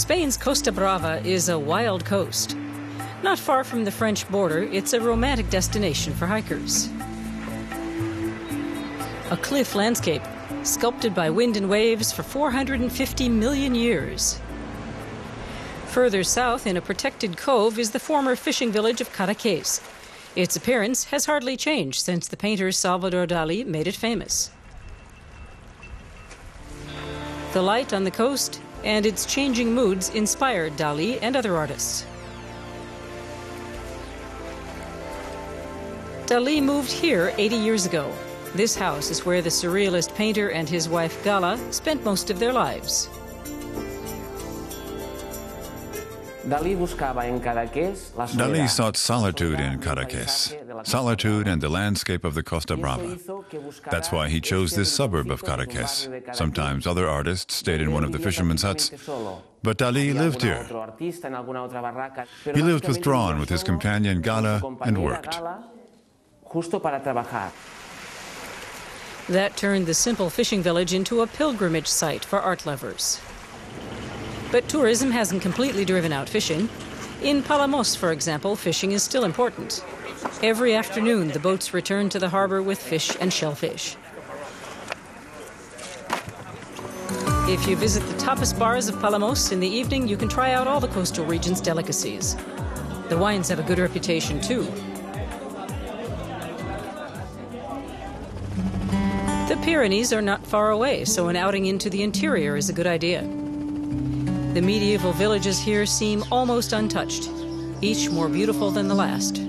Spain's Costa Brava is a wild coast. Not far from the French border, it's a romantic destination for hikers. A cliff landscape, sculpted by wind and waves for 450 million years. Further south, in a protected cove, is the former fishing village of Cadaqués. Its appearance has hardly changed since the painter Salvador Dali made it famous. The light on the coast and its changing moods inspired Dali and other artists. Dali moved here 80 years ago. This house is where the surrealist painter and his wife Gala spent most of their lives. Dali sought solitude in Cadaqués, solitude and the landscape of the Costa Brava. That's why he chose this suburb of Cadaqués. Sometimes other artists stayed in one of the fishermen's huts, but Dali lived here. He lived withdrawn with his companion Gala and worked. That turned the simple fishing village into a pilgrimage site for art lovers. But tourism hasn't completely driven out fishing. In Palamos, for example, fishing is still important. Every afternoon, the boats return to the harbor with fish and shellfish. If you visit the tapas bars of Palamos in the evening, you can try out all the coastal region's delicacies. The wines have a good reputation, too. The Pyrenees are not far away, so an outing into the interior is a good idea. The medieval villages here seem almost untouched, each more beautiful than the last.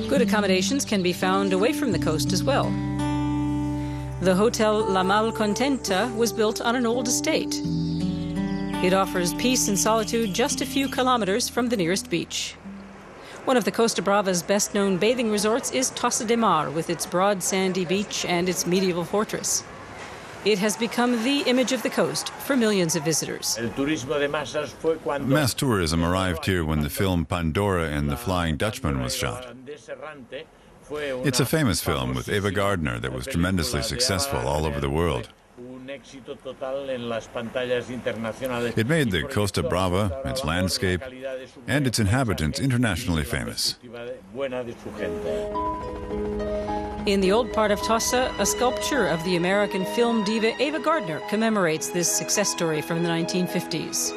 Good accommodations can be found away from the coast as well. The Hotel La Malcontenta was built on an old estate. It offers peace and solitude just a few kilometers from the nearest beach. One of the Costa Brava's best-known bathing resorts is Tossa de Mar, with its broad sandy beach and its medieval fortress. It has become the image of the coast for millions of visitors. Mass tourism arrived here when the film Pandora and the Flying Dutchman was shot. It's a famous film with Ava Gardner that was tremendously successful all over the world. It made the Costa Brava, its landscape, and its inhabitants internationally famous. In the old part of Tossa, a sculpture of the American film diva Ava Gardner commemorates this success story from the 1950s.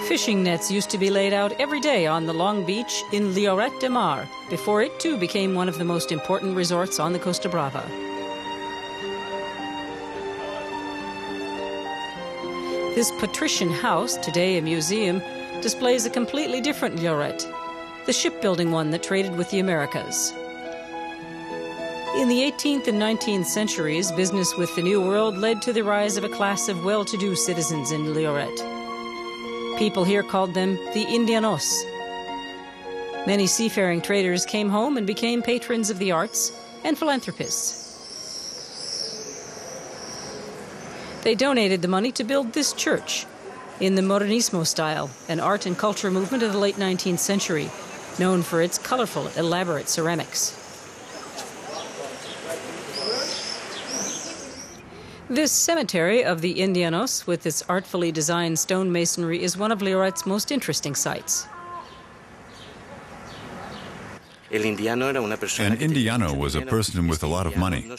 Fishing nets used to be laid out every day on the long beach in Lloret de Mar, before it too became one of the most important resorts on the Costa Brava. This patrician house, today a museum, displays a completely different Lloret, the shipbuilding one that traded with the Americas. In the 18th and 19th centuries, business with the New World led to the rise of a class of well-to-do citizens in Lloret. People here called them the Indianos. Many seafaring traders came home and became patrons of the arts and philanthropists. They donated the money to build this church in the Modernismo style, an art and culture movement of the late 19th century, known for its colorful, elaborate ceramics. This cemetery of the Indianos, with its artfully designed stone masonry, is one of Lloret's most interesting sites. An Indiano was a person with a lot of money,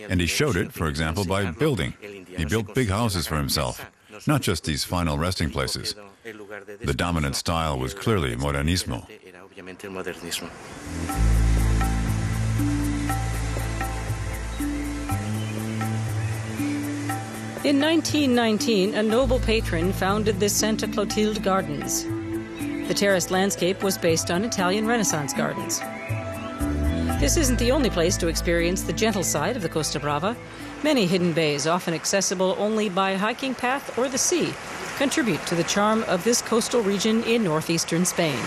and he showed it, for example, by building. He built big houses for himself, not just these final resting places. The dominant style was clearly Modernismo. In 1919, a noble patron founded the Santa Clotilde Gardens. The terraced landscape was based on Italian Renaissance gardens. This isn't the only place to experience the gentle side of the Costa Brava. Many hidden bays, often accessible only by hiking path or the sea, contribute to the charm of this coastal region in northeastern Spain.